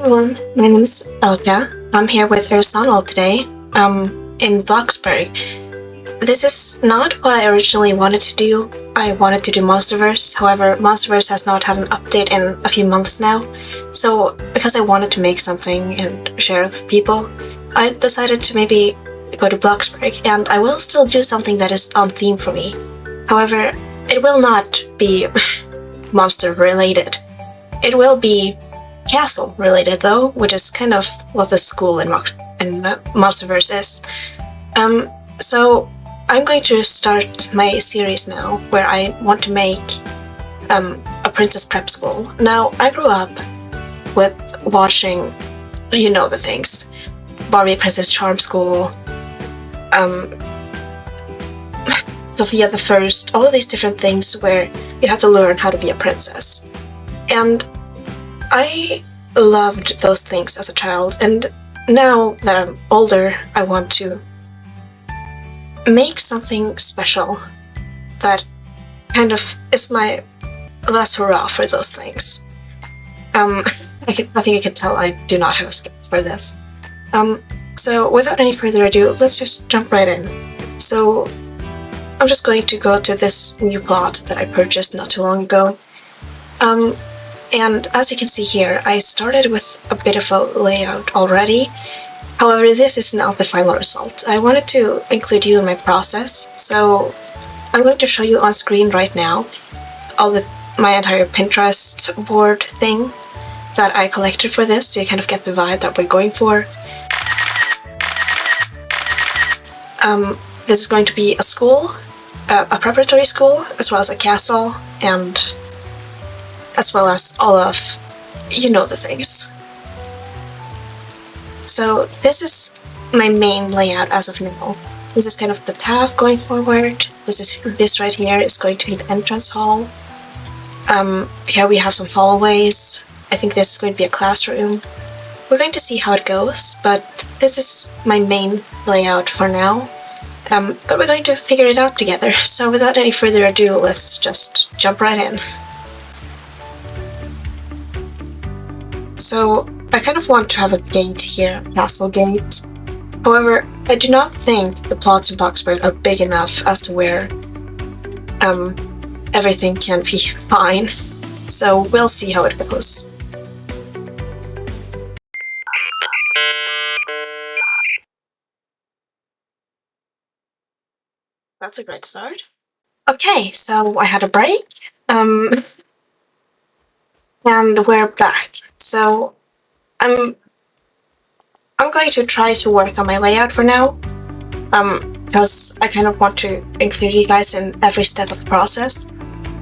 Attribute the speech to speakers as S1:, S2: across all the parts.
S1: everyone, my name is Elka. I'm here with Aristotle today, in Bloxburg. This is not what I originally wanted to do. I wanted to do Monsterverse, however, Monsterverse has not had an update in a few months now. So, because I wanted to make something and share with people, I decided to maybe go to Bloxburg, and I will still do something that is on theme for me. However, it will not be monster related. It will be castle related though, which is kind of what the school in Monsterverse is. So I'm going to start my series now where I want to make a princess prep school. Now, I grew up with watching, you know the things, Barbie Princess Charm School, Sophia the First, all of these different things where you had to learn how to be a princess. And I loved those things as a child, and now that I'm older, I want to make something special that kind of is my last hurrah for those things. I think you can tell I do not have a script for this. So without any further ado, let's just jump right in. So I'm just going to go to this new plot that I purchased not too long ago. And as you can see here, I started with a bit of a layout already. However, this is not the final result. I wanted to include you in my process, so I'm going to show you on screen right now my entire Pinterest board thing that I collected for this, so you kind of get the vibe that we're going for. This is going to be a school, a preparatory school, as well as a castle, and as well as all of, you know the things. So this is my main layout as of now. This is kind of the path going forward. This right here is going to be the entrance hall. Here we have some hallways. I think this is going to be a classroom. We're going to see how it goes, but this is my main layout for now. But we're going to figure it out together. So without any further ado, let's just jump right in. So I kind of want to have a gate here, a castle gate. However, I do not think the plots in Bloxburg are big enough as to where everything can be fine. So we'll see how it goes. That's a great start. Okay, so I had a break. And we're back. So I'm going to try to work on my layout for now, because I kind of want to include you guys in every step of the process.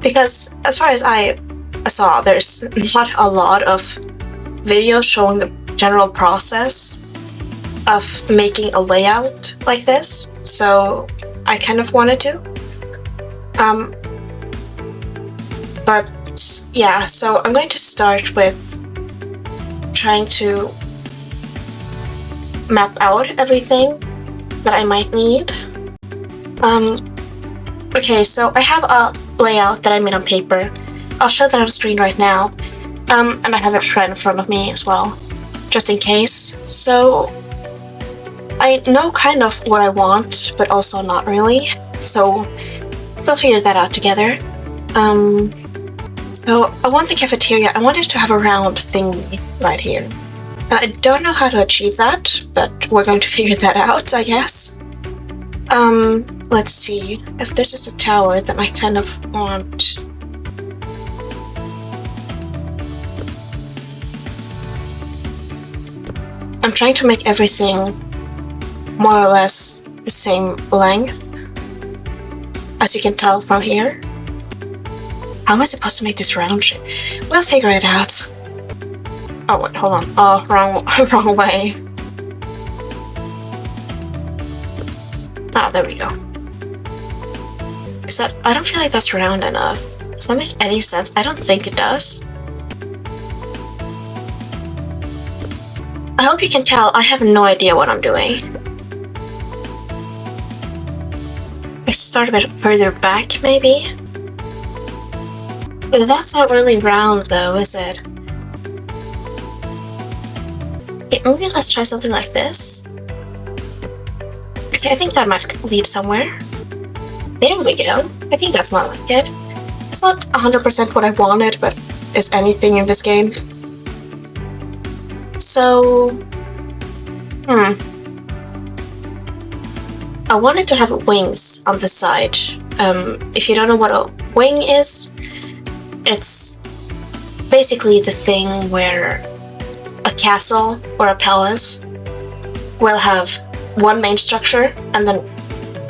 S1: Because as far as I saw, there's not a lot of videos showing the general process of making a layout like this, so I kind of wanted to. But yeah, so I'm going to start with trying to map out everything that I might need. Okay, so I have a layout that I made on paper. I'll show that on screen right now. And I have it right in front of me as well, just in case. So I know kind of what I want, but also not really. So we'll figure that out together. So I want the cafeteria, I wanted to have a round thingy right here. And I don't know how to achieve that, but we're going to figure that out, I guess. Let's see. If this is the tower, then I kind of want... I'm trying to make everything more or less the same length, as you can tell from here. How am I supposed to make this round shape? We'll figure it out. Oh wait, hold on. Oh, wrong way. Ah, there we go. I don't feel like that's round enough. Does that make any sense? I don't think it does. I hope you can tell I have no idea what I'm doing. I start a bit further back, maybe? That's not really round though, is it? Okay, maybe let's try something like this. Okay, I think that might lead somewhere. There we go. I think that's more like it. It's not 100% what I wanted, but is anything in this game. So, I wanted to have wings on the side. If you don't know what a wing is, it's basically the thing where a castle or a palace will have one main structure and then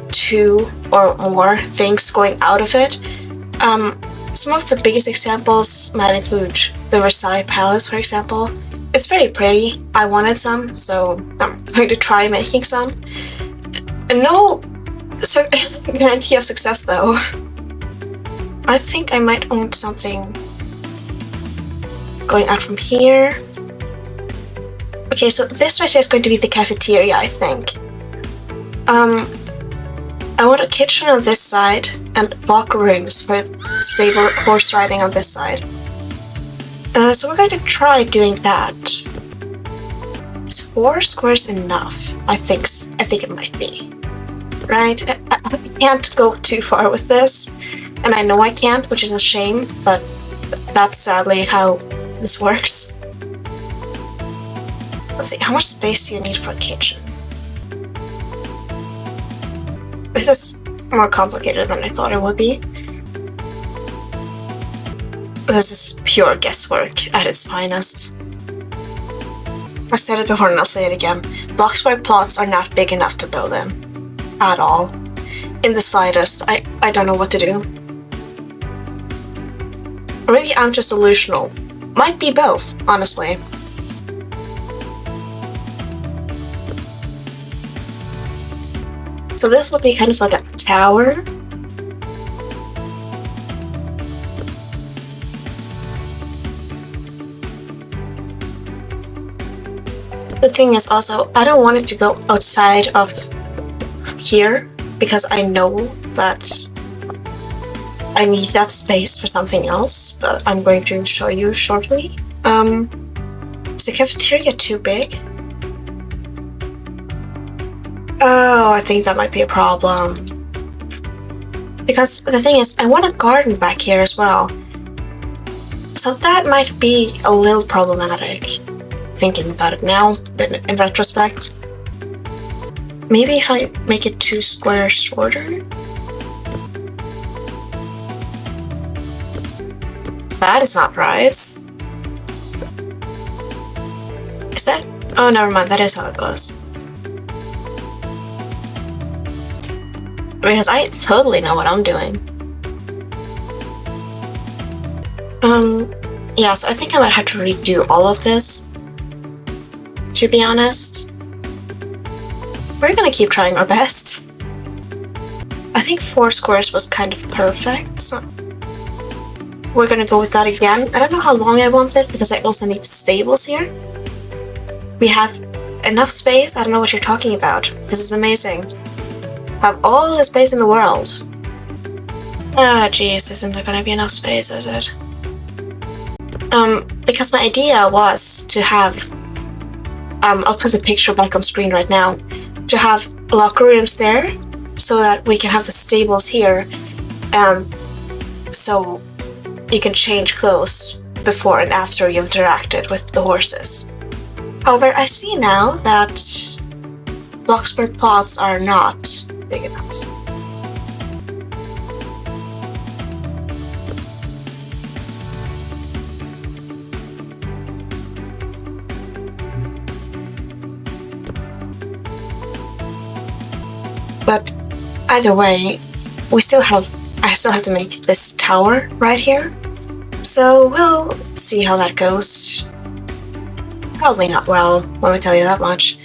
S1: two or more things going out of it. Some of the biggest examples might include the Versailles Palace, for example. It's very pretty. I wanted some, so I'm going to try making some. No guarantee of success though. I think I might own something going out from here. Okay, so this right here is going to be the cafeteria, I think. I want a kitchen on this side and locker rooms for stable horse riding on this side. So we're going to try doing that. Is 4 squares enough? I think it might be. Right? I can't go too far with this, and I know I can't, which is a shame, but that's sadly how this works. Let's see, how much space do you need for a kitchen? This is more complicated than I thought it would be. This is pure guesswork at its finest. I've said it before and I'll say it again. Bloxburg plots are not big enough to build in. At all. In the slightest. I don't know what to do. Or maybe I'm just delusional. Might be both, honestly. So this will be kind of like a tower. The thing is also, I don't want it to go outside of here because I know that I need that space for something else that I'm going to show you shortly. Is the cafeteria too big? Oh, I think that might be a problem. Because the thing is, I want a garden back here as well. So that might be a little problematic, thinking about it now, in retrospect. Maybe if I make it 2 squares shorter? That is not right. Is that? Oh, never mind, that is how it goes. Because I totally know what I'm doing. Yeah, so I think I might have to redo all of this, to be honest. We're gonna keep trying our best. I think 4 squares was kind of perfect, so we're gonna go with that again. I don't know how long I want this because I also need stables here. We have enough space. I don't know what you're talking about. This is amazing. Have all the space in the world. Ah, jeez, isn't there gonna be enough space, is it? Because my idea was to have, I'll put the picture back on screen right now, to have locker rooms there, so that we can have the stables here, so you can change clothes before and after you've interacted with the horses. However, I see now that Bloxburg plots are not big enough. But either way, I still have to make this tower right here. So we'll see how that goes. Probably not well, let me tell you that much.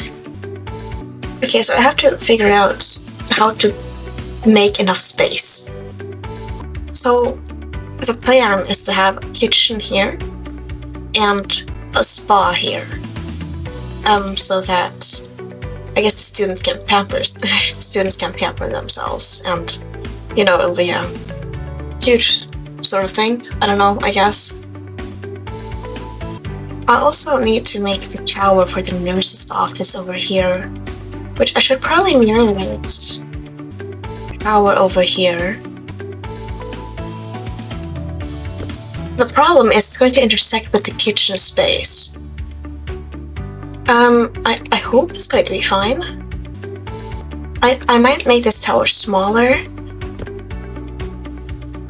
S1: Okay, so I have to figure out how to make enough space. So the plan is to have a kitchen here and a spa here. So that I guess the students can pamper themselves, and you know, it'll be a huge sort of thing. I don't know, I guess. I also need to make the tower for the nurse's office over here, which I should probably mirror it. Tower over here. The problem is it's going to intersect with the kitchen space. I hope it's going to be fine. I might make this tower smaller.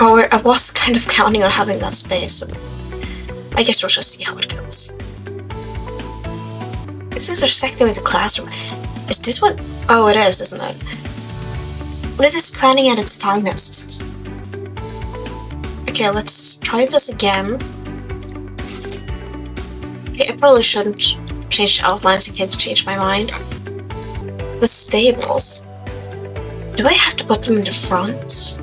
S1: Or I was kind of counting on having that space, so I guess we'll just see how it goes. It's intersecting with the classroom. Is this one? Oh, it is, isn't it? This is planning at its finest. Okay, let's try this again. Okay, I probably shouldn't change the outlines in case I change my mind. The stables. Do I have to put them in the front?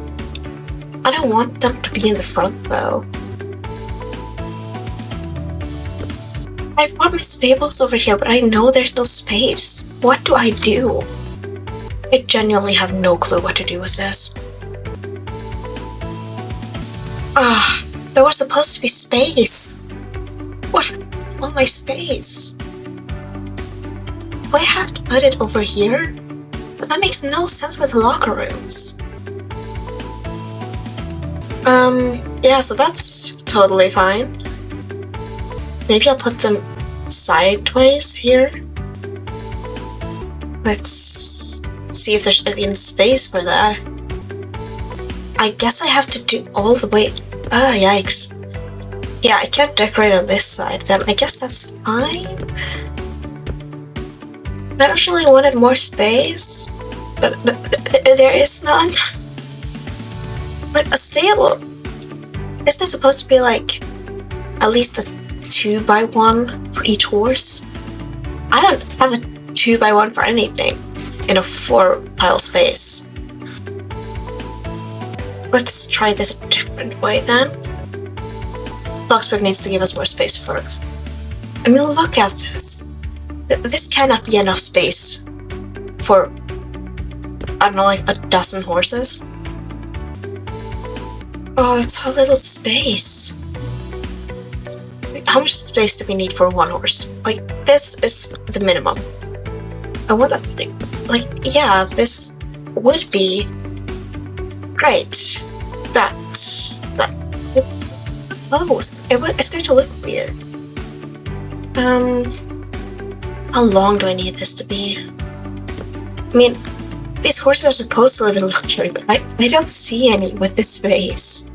S1: I don't want them to be in the front though. I want my stables over here, but I know there's no space. What do I do? I genuinely have no clue what to do with this. There was supposed to be space. What happened to all my space? Do I have to put it over here? But that makes no sense with the locker rooms. Yeah, so that's totally fine. Maybe I'll put them sideways here. Let's see if there's any space for that. I guess I have to do all the way. Ah, yikes. Yeah, I can't decorate on this side then. I guess that's fine. I actually wanted more space, but there is none. But a stable, isn't it supposed to be like at least a 2x1 for each horse? I don't have a 2x1 for anything in a 4-pile space. Let's try this a different way then. Bloxburg needs to give us more space for it. I mean, look at this. This cannot be enough space for, I don't know, like a dozen horses. Oh, it's a little space. How much space do we need for one horse? Like, this is the minimum. I want to think, like, yeah, this would be great, but it's going to look weird. How long do I need this to be? I mean, these horses are supposed to live in luxury, but I don't see any with this space.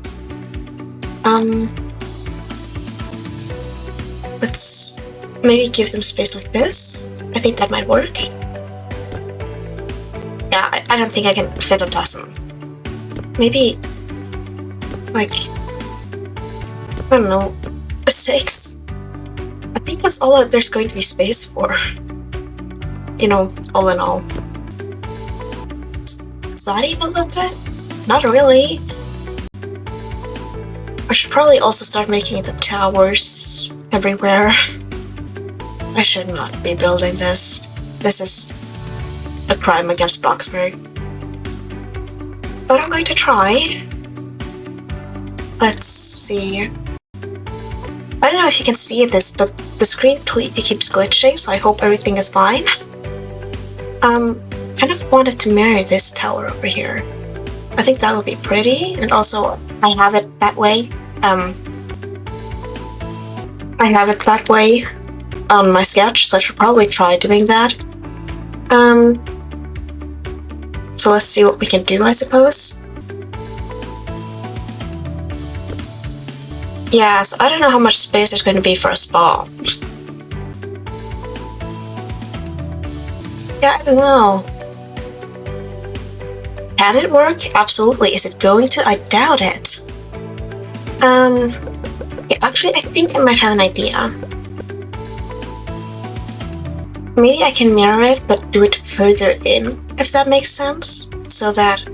S1: Let's maybe give them space like this. I think that might work. Yeah, I don't think I can fit a dozen. Maybe, like, I don't know, a 6? I think that's all that there's going to be space for. You know, all in all. Does that even look good? Not really. I should probably also start making the towers everywhere. I should not be building this. This is a crime against Bloxburg. But I'm going to try. Let's see. I don't know if you can see this, but the screen keeps glitching, so I hope everything is fine. Kind of wanted to marry this tower over here. I think that would be pretty, and also I have it that way. I have it that way on my sketch, so I should probably try doing that. So let's see what we can do, I suppose. Yeah, so I don't know how much space there's going to be for a spa. Yeah, I don't know. Can it work? Absolutely. Is it going to? I doubt it. Yeah, actually, I think I might have an idea. Maybe I can mirror it, but do it further in, if that makes sense. So that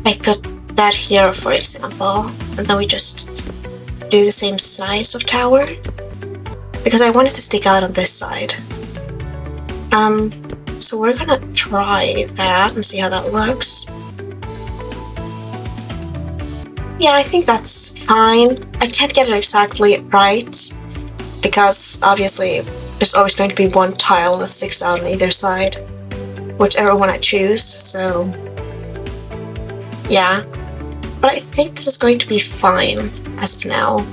S1: I put that here, for example, and then we just do the same size of tower. Because I want it to stick out on this side. So we're gonna try that and see how that looks. Yeah, I think that's fine. I can't get it exactly right, because obviously there's always going to be one tile that sticks out on either side, whichever one I choose, so yeah. But I think this is going to be fine as of now.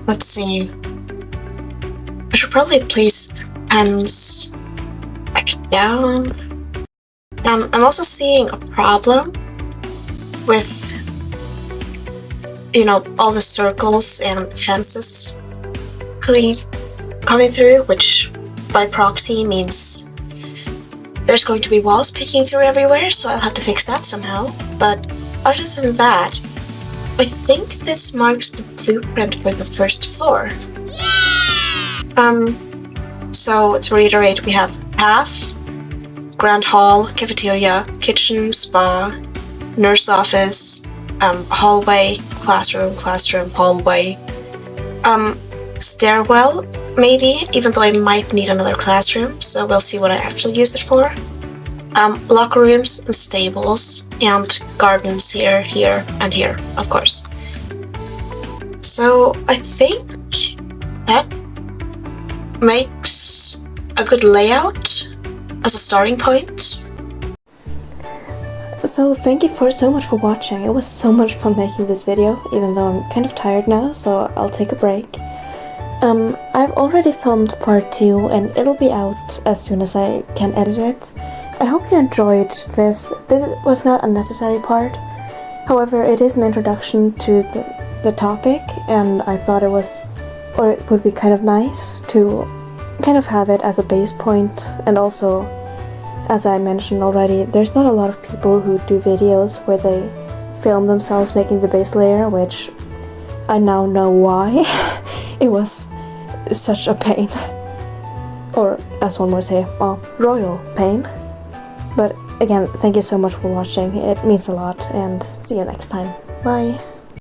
S1: Let's see. I should probably place the pens back down. I'm also seeing a problem with, all the circles and fences coming through, which by proxy means there's going to be walls peeking through everywhere, so I'll have to fix that somehow. But other than that, I think this marks the blueprint for the first floor. So to reiterate, we have half grand hall, cafeteria, kitchen, spa, nurse office, hallway, classroom, hallway, stairwell, maybe, even though I might need another classroom, so we'll see what I actually use it for. Locker rooms and stables, and gardens here, and here, of course. So I think that makes a good layout as a starting point.
S2: So thank you so much for watching. It was so much fun making this video, even though I'm kind of tired now, so I'll take a break. I've already filmed part 2 and it'll be out as soon as I can edit it. I hope you enjoyed this. This was not a necessary part. However, it is an introduction to the topic, and I thought it would be kind of nice to kind of have it as a base point. And also, as I mentioned already, there's not a lot of people who do videos where they film themselves making the base layer, which I now know why. It was such a pain. Or, as one would say, a royal pain. But again, thank you so much for watching. It means a lot, and see you next time. Bye!